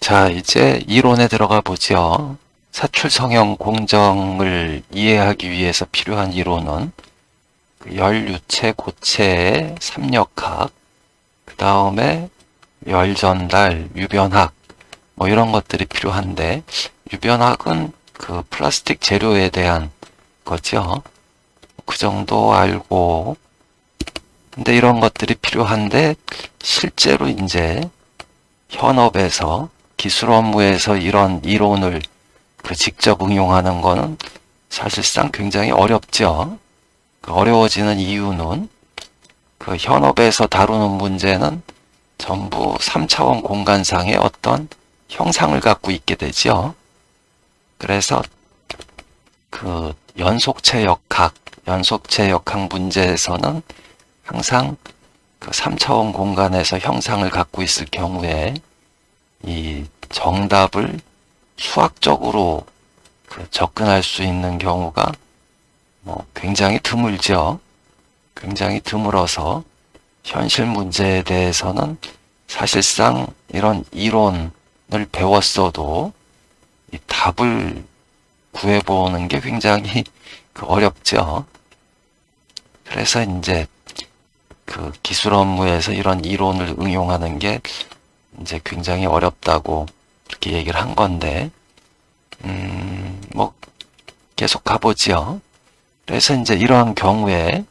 자, 이제 이론에 들어가 보죠. 사출성형 공정을 이해하기 위해서 필요한 이론은 열유체, 고체의 삼력학, 그 다음에 열전달, 유변학, 뭐 이런 것들이 필요한데, 유변학은 그 플라스틱 재료에 대한 거죠. 그 정도 알고, 근데 이런 것들이 필요한데, 실제로 이제 현업에서 기술 업무에서 이런 이론을 직접 응용하는 거는 사실상 굉장히 어렵죠. 어려워지는 이유는 현업에서 다루는 문제는 전부 3차원 공간상의 어떤 형상을 갖고 있게 되죠. 그래서 연속체 역학 문제에서는 항상 3차원 공간에서 형상을 갖고 있을 경우에 이 정답을 수학적으로 접근할 수 있는 경우가 굉장히 드물죠. 굉장히 드물어서 현실 문제에 대해서는 사실상 이런 이론을 배웠어도 이 답을 구해보는 게 굉장히 어렵죠. 그래서 이제 기술 업무에서 이런 이론을 응용하는 게 이제 굉장히 어렵다고 이렇게 얘기를 한 건데, 계속 가보죠. 그래서 이제 이러한 경우에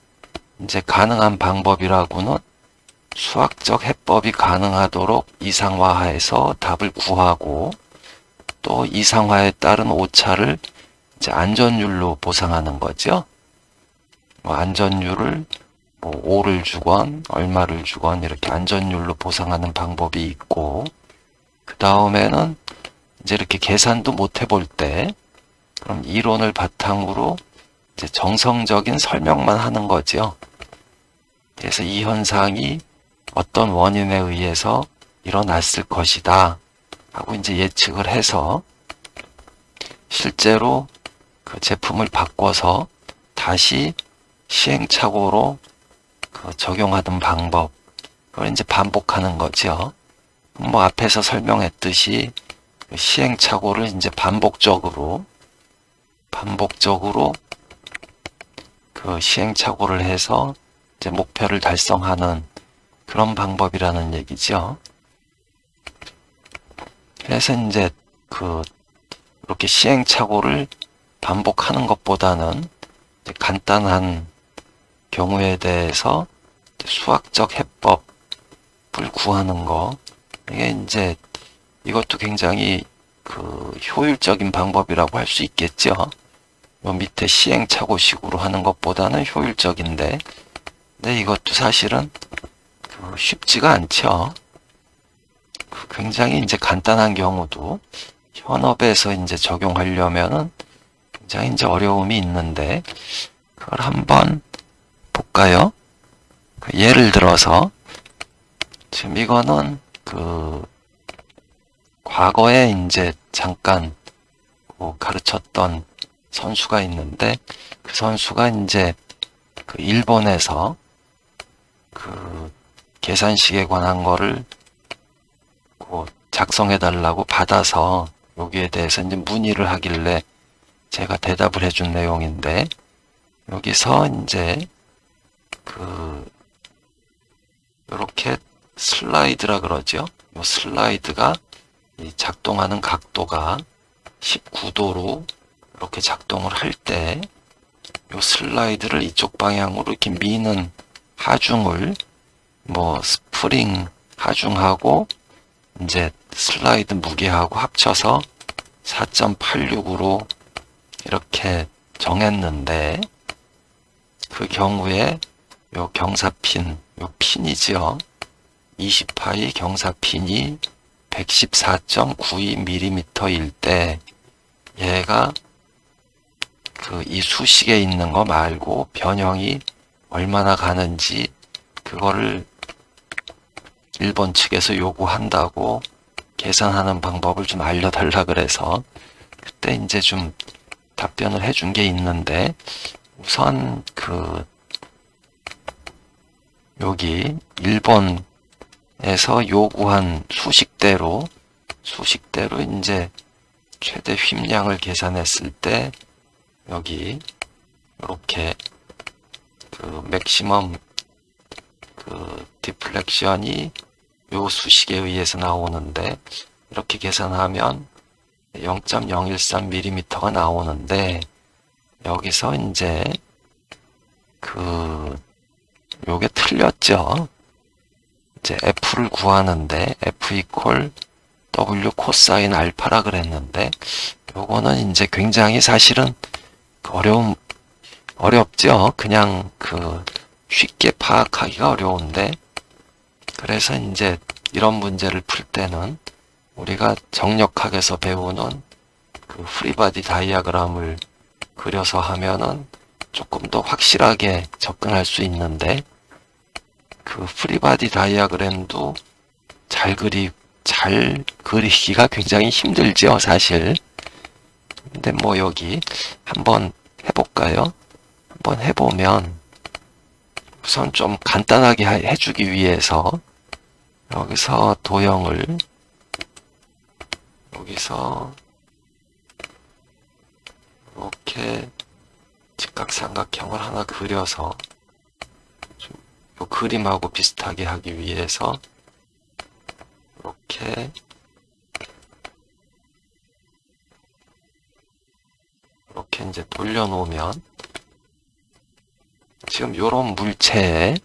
이제 가능한 방법이라고는 수학적 해법이 가능하도록 이상화해서 답을 구하고, 또 이상화에 따른 오차를 이제 안전율로 보상하는 거죠. 안전율을 5를 주건 얼마를 주건 이렇게 안전율로 보상하는 방법이 있고, 그 다음에는 이제 이렇게 계산도 못 해볼 때 그럼 이론을 바탕으로 이제 정성적인 설명만 하는 거죠. 그래서 이 현상이 어떤 원인에 의해서 일어났을 것이다 하고 이제 예측을 해서 실제로 그 제품을 바꿔서 다시 시행착오로 적용하던 방법, 그걸 이제 반복하는 거죠. 앞에서 설명했듯이 시행착오를 이제 반복적으로 시행착오를 해서 이제 목표를 달성하는 그런 방법이라는 얘기죠. 그래서 이제 이렇게 시행착오를 반복하는 것보다는 이제 간단한 경우에 대해서 수학적 해법을 구하는 거, 이게 이제 이것도 굉장히 효율적인 방법이라고 할 수 있겠죠. 밑에 시행착오식으로 하는 것보다는 효율적인데, 근데 이것도 사실은 쉽지가 않죠. 굉장히 이제 간단한 경우도 현업에서 이제 적용하려면은 굉장히 이제 어려움이 있는데, 그걸 한번 볼까요? 예를 들어서 지금 이거는 과거에 이제 잠깐 가르쳤던 선수가 있는데, 그 선수가 이제 일본에서 계산식에 관한 거를 작성해 달라고 받아서 여기에 대해서 이제 문의를 하길래 제가 대답을 해준 내용인데, 여기서 이제 이렇게 슬라이드라 그러죠. 이 슬라이드가 작동하는 각도가 19도로 이렇게 작동을 할 때 이 슬라이드를 이쪽 방향으로 이렇게 미는 하중을 스프링 하중하고 이제 슬라이드 무게하고 합쳐서 4.86으로 이렇게 정했는데, 그 경우에 요 경사핀, 요 핀이죠. 20파이 경사핀이 114.92mm일 때 얘가 이 수식에 있는 거 말고 변형이 얼마나 가는지 그거를 일본 측에서 요구한다고 계산하는 방법을 좀 알려달라 그래서 그때 이제 좀 답변을 해준 게 있는데, 우선 여기 일본에서 요구한 수식대로 수식대로 이제 최대 휩량을 계산했을 때 여기 이렇게 그 맥시멈 그 디플렉션이 요 수식에 의해서 나오는데, 이렇게 계산하면 0.013mm가 나오는데, 여기서 이제 요게 틀렸죠. 이제 F를 구하는데 F 이퀄 W 코사인 알파라 그랬는데, 요거는 이제 굉장히 사실은 어렵죠. 그냥 쉽게 파악하기가 어려운데, 그래서 이제 이런 문제를 풀 때는 우리가 정력학에서 배우는 그 프리바디 다이아그램을 그려서 하면은 조금 더 확실하게 접근할 수 있는데, 그 프리바디 다이아그램도 잘 그리기가 굉장히 힘들죠, 사실. 근데 뭐 여기 한번 해볼까요? 한번 해보면, 우선 좀 간단하게 해주기 위해서 여기서 도형을 여기서 이렇게 직각삼각형을 하나 그려서 좀 요 그림하고 비슷하게 하기 위해서 이렇게 이제 돌려놓으면, 지금 요런 물체에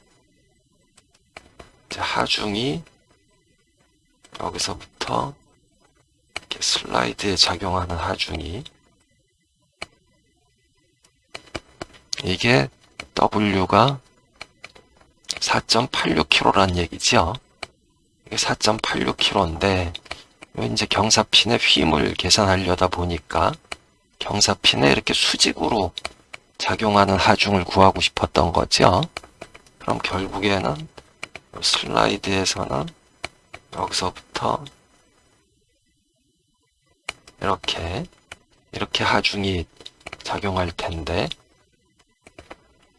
이제 하중이 여기서부터 이렇게 슬라이드에 작용하는 하중이, 이게 W가 4.86kg란 얘기죠. 이게 4.86kg인데, 이제 경사핀의 휨을 계산하려다 보니까 경사핀에 이렇게 수직으로 작용하는 하중을 구하고 싶었던 거죠. 그럼 결국에는 슬라이드에서는 여기서부터 이렇게 하중이 작용할 텐데,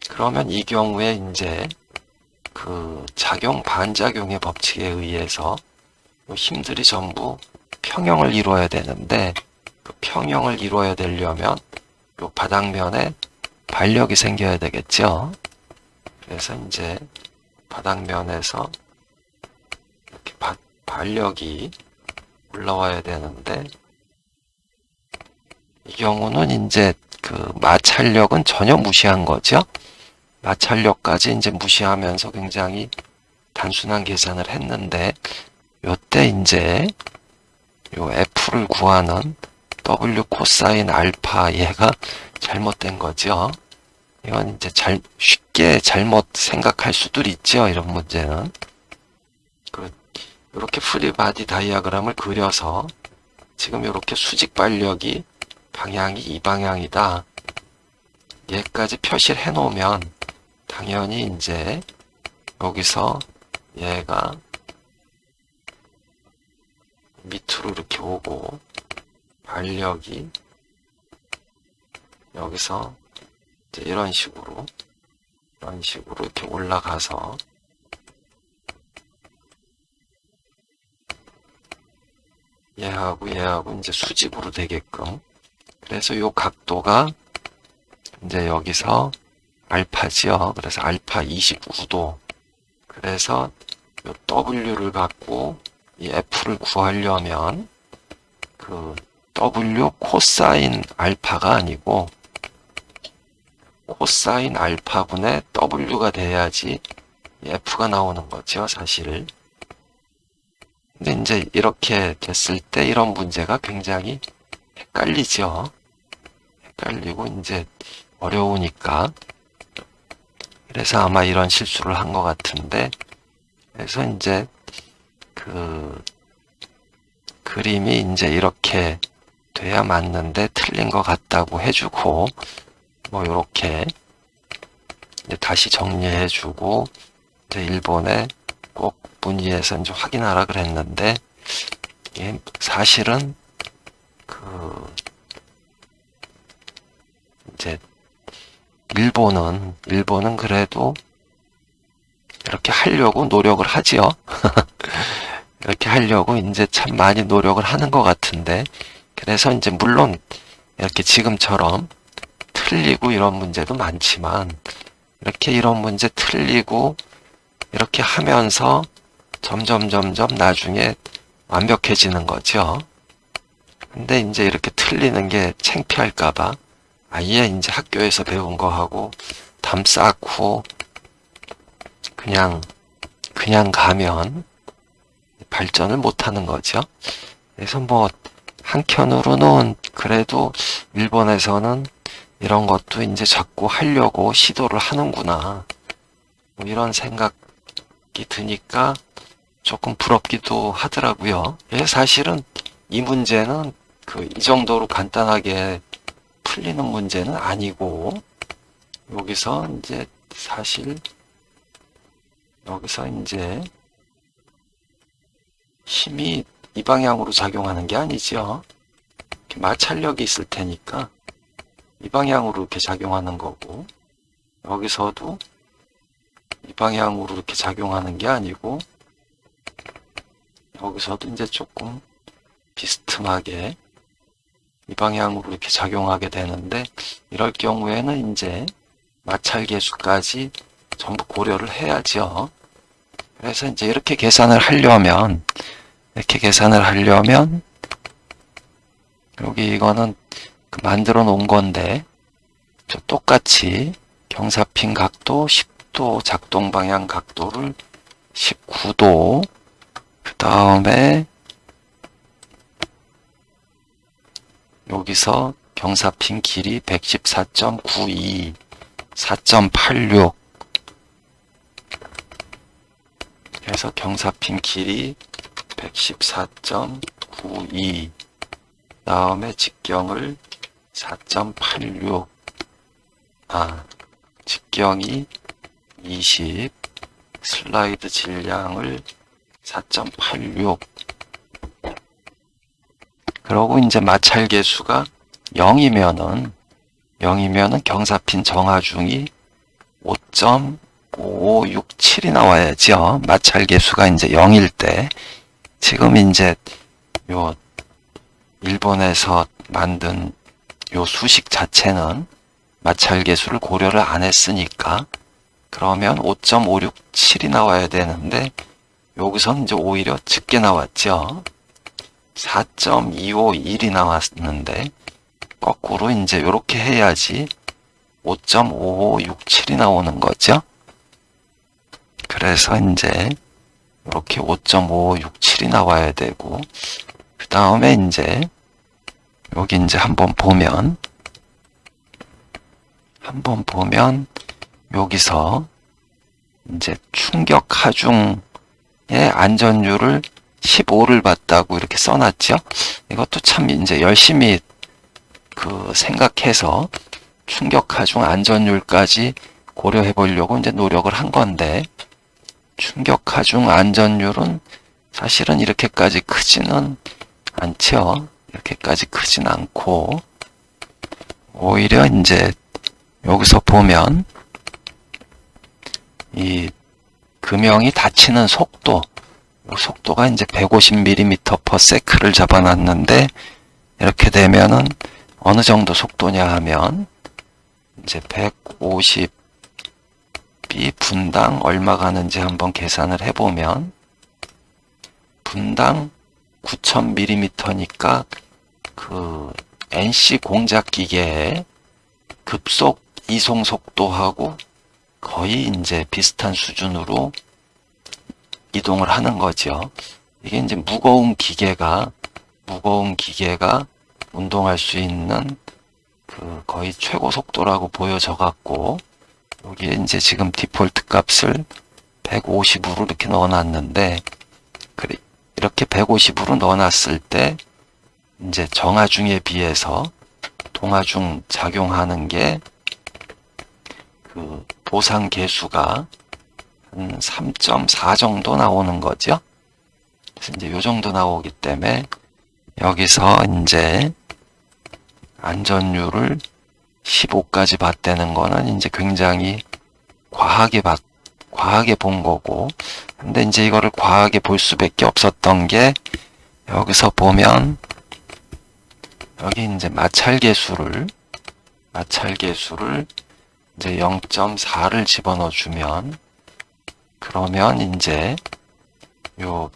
그러면 이 경우에 이제 그 반작용의 법칙에 의해서 힘들이 전부 평형을 이루어야 되는데, 그 평형을 이루어야 되려면 요 바닥면에 반력이 생겨야 되겠죠. 그래서 이제 바닥면에서 이렇게 반력이 올라와야 되는데, 이 경우는 이제 그 마찰력은 전혀 무시한 거죠. 마찰력까지 이제 무시하면서 굉장히 단순한 계산을 했는데, 요때 이제 요 F를 구하는 W 코사인 알파 얘가 잘못된 거죠. 이건 이제 쉽게 잘못 생각할 수도 있죠, 이런 문제는. 이렇게 프리바디 다이아그램을 그려서 지금 이렇게 수직 반력이 방향이 이 방향이다, 얘까지 표시를 해 놓으면 당연히 이제 여기서 얘가 밑으로 이렇게 오고, 반력이 여기서 이제 이런 식으로 이렇게 올라가서 얘하고 이제 수직으로 되게끔, 그래서 요 각도가 이제 여기서 알파지요. 그래서 알파 29도. 그래서 요 W를 갖고 이 F를 구하려면 그 W 코사인 알파가 아니고 코사인 알파분의 W가 돼야지 F가 나오는 거죠, 사실. 근데 이제 이렇게 됐을 때 이런 문제가 굉장히 헷갈리죠. 헷갈리고 이제 어려우니까. 그래서 아마 이런 실수를 한 것 같은데, 그래서 이제 그 그림이 이제 이렇게 돼야 맞는데 틀린 것 같다고 해주고, 뭐 이렇게 이제 다시 정리해주고, 이제 일본에 꼭 문의해서 이제 확인하라 그랬는데, 이게 사실은 이제 일본은 그래도 이렇게 하려고 노력을 하지요. 이렇게 하려고 이제 참 많이 노력을 하는 것 같은데, 그래서 이제 물론 이렇게 지금처럼 틀리고 이런 문제도 많지만, 이렇게 이런 문제 틀리고 이렇게 하면서 점점 나중에 완벽해지는 거죠. 근데 이제 이렇게 틀리는 게 창피할까봐 아예 이제 학교에서 배운 거하고 담 쌓고 그냥 가면 발전을 못 하는 거죠. 그래서 뭐 한켠으로는 그래도 일본에서는 이런 것도 이제 자꾸 하려고 시도를 하는구나, 뭐 이런 생각이 드니까 조금 부럽기도 하더라고요. 그래서 사실은 이 문제는 이 정도로 간단하게 풀리는 문제는 아니고, 여기서 이제 사실 여기서 이제 힘이 이 방향으로 작용하는 게 아니죠. 이렇게 마찰력이 있을 테니까 이 방향으로 이렇게 작용하는 거고, 여기서도 이 방향으로 이렇게 작용하는 게 아니고, 여기서도 이제 조금 비스듬하게 이 방향으로 이렇게 작용하게 되는데, 이럴 경우에는 이제 마찰 계수까지 전부 고려를 해야죠. 그래서 이제 이렇게 계산을 하려면 여기 이거는 만들어 놓은 건데, 저 똑같이 경사핀 각도 10도, 작동 방향 각도를 19도, 그 다음에 여기서 경사핀 길이 114.92, 4.86, 그래서 경사핀 길이 114.92, 다음에 직경을 4.86, 직경이 20, 슬라이드 질량을 4.86, 그러고 이제 마찰 계수가 0이면은 경사핀 정하중이 5.5567이 나와야죠. 마찰 계수가 이제 0일 때. 지금 이제 요 일본에서 만든 요 수식 자체는 마찰 계수를 고려를 안 했으니까, 그러면 5.567이 나와야 되는데 여기서는 이제 오히려 적게 나왔죠. 4.251이 나왔는데 거꾸로 이제 이렇게 해야지 5.5567이 나오는 거죠. 그래서 이제 이렇게 5.5567이 나와야 되고, 그 다음에 이제 여기 이제 한번 보면 여기서 이제 충격 하중의 안전율을 15를 봤다고 이렇게 써놨죠. 이것도 참 이제 열심히 생각해서 충격 하중 안전율까지 고려해 보려고 이제 노력을 한 건데, 충격 하중 안전율은 사실은 이렇게까지 크지는 않죠. 이렇게까지 크진 않고, 오히려 이제 여기서 보면 이 금형이 닫히는 속도가 이제 150mm/s를 잡아놨는데, 이렇게 되면은 어느 정도 속도냐 하면 이제 150이 분당 얼마 가는지 한번 계산을 해보면 분당 9000mm니까 NC 공작 기계의 급속 이송 속도하고 거의 이제 비슷한 수준으로 이동을 하는 거죠. 이게 이제 무거운 기계가 운동할 수 있는 거의 최고 속도라고 보여져 갖고, 여기에 이제 지금 디폴트 값을 150으로 이렇게 넣어놨는데, 이렇게 150으로 넣어놨을 때 이제 정하중에 비해서 동하중 작용하는 게 보상 계수가 한 3.4 정도 나오는 거죠. 그래서 이제 요 정도 나오기 때문에 여기서 이제 안전율을 15까지 봤다는 거는 이제 굉장히 과하게 과하게 본 거고, 근데 이제 이거를 과하게 볼 수밖에 없었던 게, 여기서 보면 여기 이제 마찰계수를 이제 0.4를 집어넣어 주면, 그러면 이제 요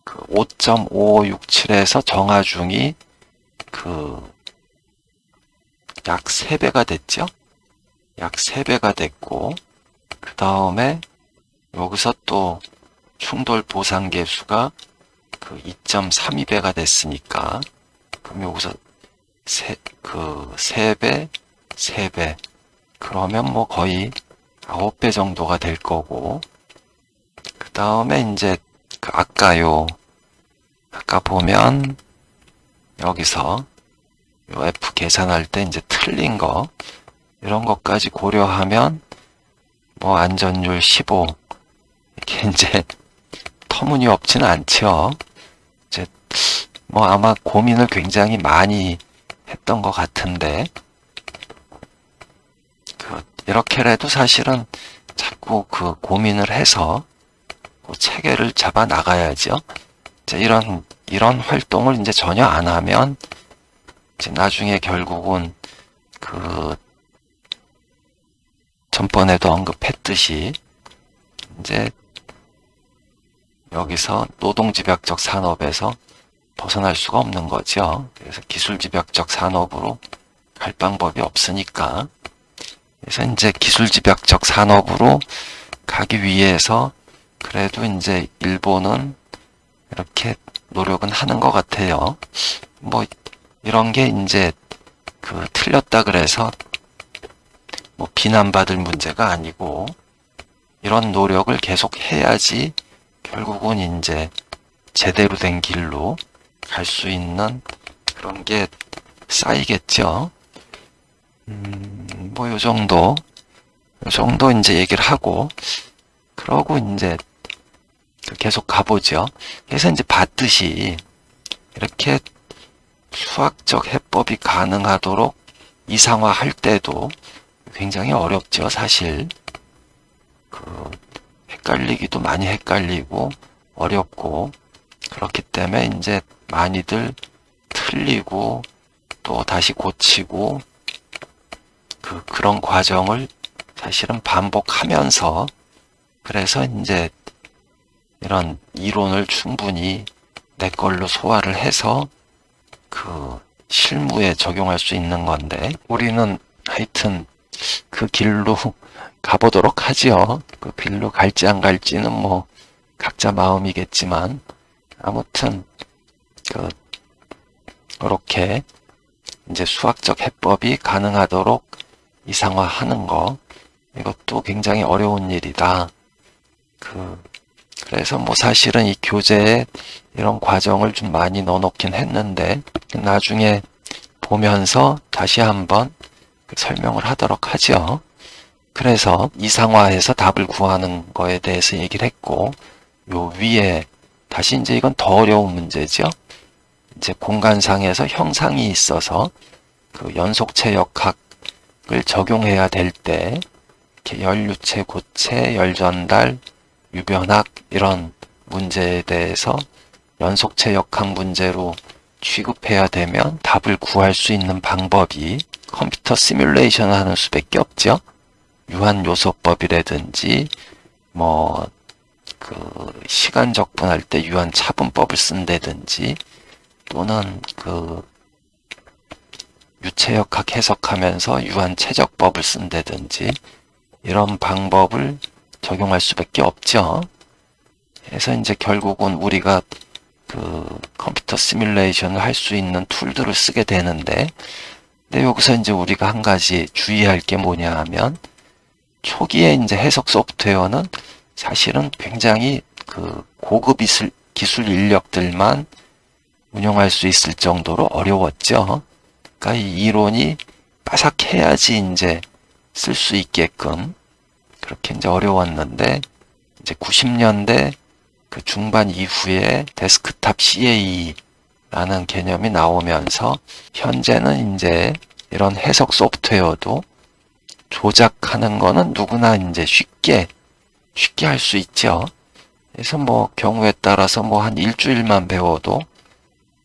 5.5567에서 정하중이 약 3배가 됐죠? 약 3배가 됐고, 그 다음에 여기서 또 충돌 보상계수가 2.32배가 됐으니까, 그럼 여기서 3배, 3배. 그러면 뭐 거의 9배 정도가 될 거고, 그 다음에 이제 아까 보면 여기서 요 F 계산할 때 이제 틀린 거, 이런 것까지 고려하면 뭐 안전율 15, 이게 이제 터무니없지는 않죠. 이제 뭐 아마 고민을 굉장히 많이 했던 것 같은데, 이렇게라도 사실은 자꾸 고민을 해서 체계를 잡아 나가야죠. 이제 이런 활동을 이제 전혀 안 하면 이제 나중에 결국은 전번에도 언급했듯이 이제 여기서 노동집약적 산업에서 벗어날 수가 없는 거죠. 그래서 기술집약적 산업으로 갈 방법이 없으니까. 그래서 이제 기술집약적 산업으로 가기 위해서 그래도 이제 일본은 이렇게 노력은 하는 것 같아요. 뭐 이런 게 이제 틀렸다 그래서 뭐 비난받을 문제가 아니고, 이런 노력을 계속 해야지 결국은 이제 제대로 된 길로 갈 수 있는 그런 게 쌓이겠죠. 뭐 요 정도 이제 얘기를 하고, 그러고 이제 계속 가보죠. 그래서 이제 봤듯이 이렇게 수학적 해법이 가능하도록 이상화할 때도 굉장히 어렵죠, 사실. 헷갈리기도 많이 헷갈리고 어렵고, 그렇기 때문에 이제 많이들 틀리고 또 다시 고치고, 그런 과정을 사실은 반복하면서, 그래서 이제 이런 이론을 충분히 내 걸로 소화를 해서 실무에 적용할 수 있는 건데, 우리는 하여튼 그 길로 가보도록 하지요. 그 길로 갈지 안 갈지는 뭐 각자 마음이겠지만, 아무튼 그렇게 이제 수학적 해법이 가능하도록 이상화하는 거, 이것도 굉장히 어려운 일이다. 그래서 뭐 사실은 이 교재에 이런 과정을 좀 많이 넣어놓긴 했는데, 나중에 보면서 다시 한번 설명을 하도록 하죠. 그래서 이상화해서 답을 구하는 거에 대해서 얘기를 했고, 요 위에 다시 이제 이건 더 어려운 문제죠. 이제 공간상에서 형상이 있어서 연속체 역학을 적용해야 될 때, 이렇게 열유체, 고체, 열전달, 유변학 이런 문제에 대해서 연속체 역학 문제로 취급해야 되면 답을 구할 수 있는 방법이 컴퓨터 시뮬레이션을 하는 수밖에 없죠. 유한요소법이라든지 뭐 시간 적분할 때 유한 차분법을 쓴다든지, 또는 유체역학 해석하면서 유한 최적법을 쓴다든지, 이런 방법을 적용할 수밖에 없죠. 그래서 이제 결국은 우리가 컴퓨터 시뮬레이션을 할 수 있는 툴들을 쓰게 되는데, 근데 여기서 이제 우리가 한 가지 주의할 게 뭐냐 하면, 초기에 이제 해석 소프트웨어는 사실은 굉장히 고급 기술 인력들만 운영할 수 있을 정도로 어려웠죠. 그러니까 이 이론이 빠삭해야지 이제 쓸 수 있게끔 그렇게 이제 어려웠는데, 이제 90년대 중반 이후에 데스크탑 CAE라는 개념이 나오면서 현재는 이제 이런 해석 소프트웨어도 조작하는 거는 누구나 이제 쉽게 할 수 있죠. 그래서 뭐 경우에 따라서 뭐 한 일주일만 배워도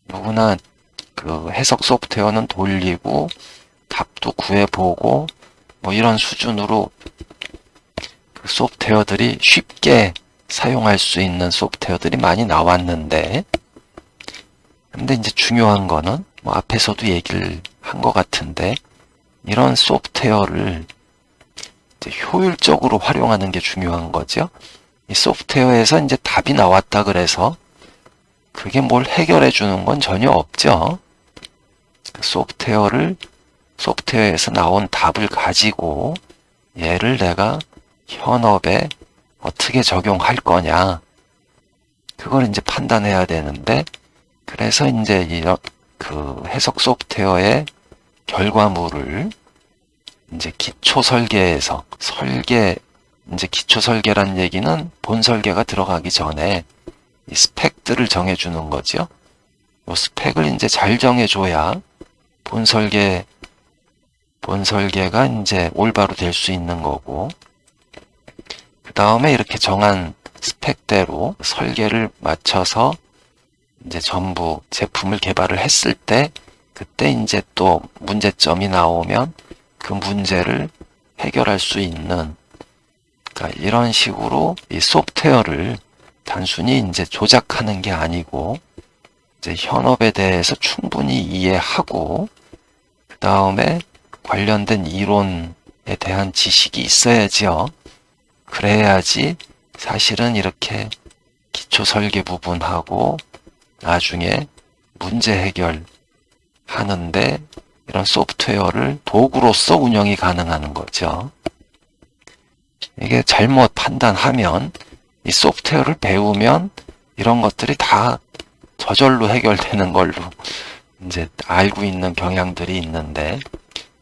누구나 그 해석 소프트웨어는 돌리고 답도 구해보고 뭐 이런 수준으로 그 소프트웨어들이 쉽게 사용할 수 있는 소프트웨어들이 많이 나왔는데, 근데 이제 중요한 거는 뭐 앞에서도 얘기를 한 것 같은데, 이런 소프트웨어를 이제 효율적으로 활용하는 게 중요한 거죠. 이 소프트웨어에서 이제 답이 나왔다 그래서 그게 뭘 해결해 주는 건 전혀 없죠. 소프트웨어에서 나온 답을 가지고 얘를 내가 현업에 어떻게 적용할 거냐, 그걸 이제 판단해야 되는데, 그래서 이제 이런 그 해석 소프트웨어의 결과물을 이제 기초 설계에서 이제 기초 설계란 얘기는 본 설계가 들어가기 전에 이 스펙들을 정해주는 거죠. 이 스펙을 이제 잘 정해줘야 본 설계가 이제 올바로 될 수 있는 거고, 그 다음에 이렇게 정한 스펙대로 설계를 맞춰서 이제 전부 제품을 개발을 했을 때, 그때 이제 또 문제점이 나오면 그 문제를 해결할 수 있는, 그러니까 이런 식으로 이 소프트웨어를 단순히 이제 조작하는 게 아니고 이제 현업에 대해서 충분히 이해하고, 그 다음에 관련된 이론에 대한 지식이 있어야지요. 그래야지 사실은 이렇게 기초 설계 부분하고 나중에 문제 해결하는데 이런 소프트웨어를 도구로서 운영이 가능한 거죠. 이게 잘못 판단하면 이 소프트웨어를 배우면 이런 것들이 다 저절로 해결되는 걸로 이제 알고 있는 경향들이 있는데,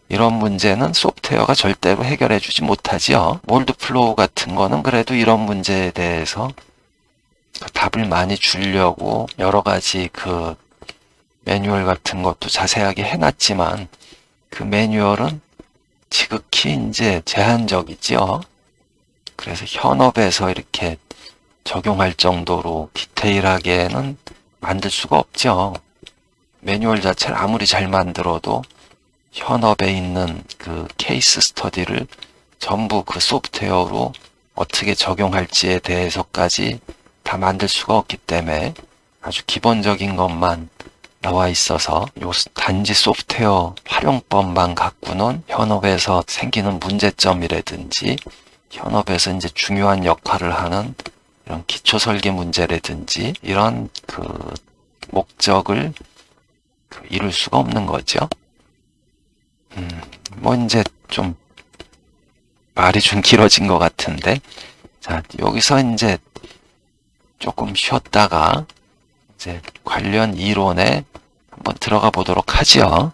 이런 문제는 소프트웨어가 절대로 해결해 주지 못하지요. 몰드플로우 같은 거는 그래도 이런 문제에 대해서 그 답을 많이 주려고 여러 가지 그 매뉴얼 같은 것도 자세하게 해놨지만, 그 매뉴얼은 지극히 이제 제한적이지요. 그래서 현업에서 이렇게 적용할 정도로 디테일하게는 만들 수가 없죠. 매뉴얼 자체를 아무리 잘 만들어도 현업에 있는 그 케이스 스터디를 전부 그 소프트웨어로 어떻게 적용할지에 대해서까지 다 만들 수가 없기 때문에 아주 기본적인 것만 나와 있어서 요 단지 소프트웨어 활용법만 갖고는 현업에서 생기는 문제점이라든지 현업에서 이제 중요한 역할을 하는 이런 기초 설계 문제라든지 이런 그 목적을 이룰 수가 없는 거죠. 뭐 이제 좀 말이 좀 길어진 것 같은데, 자, 여기서 이제 조금 쉬었다가 이제 관련 이론에 한번 들어가 보도록 하죠.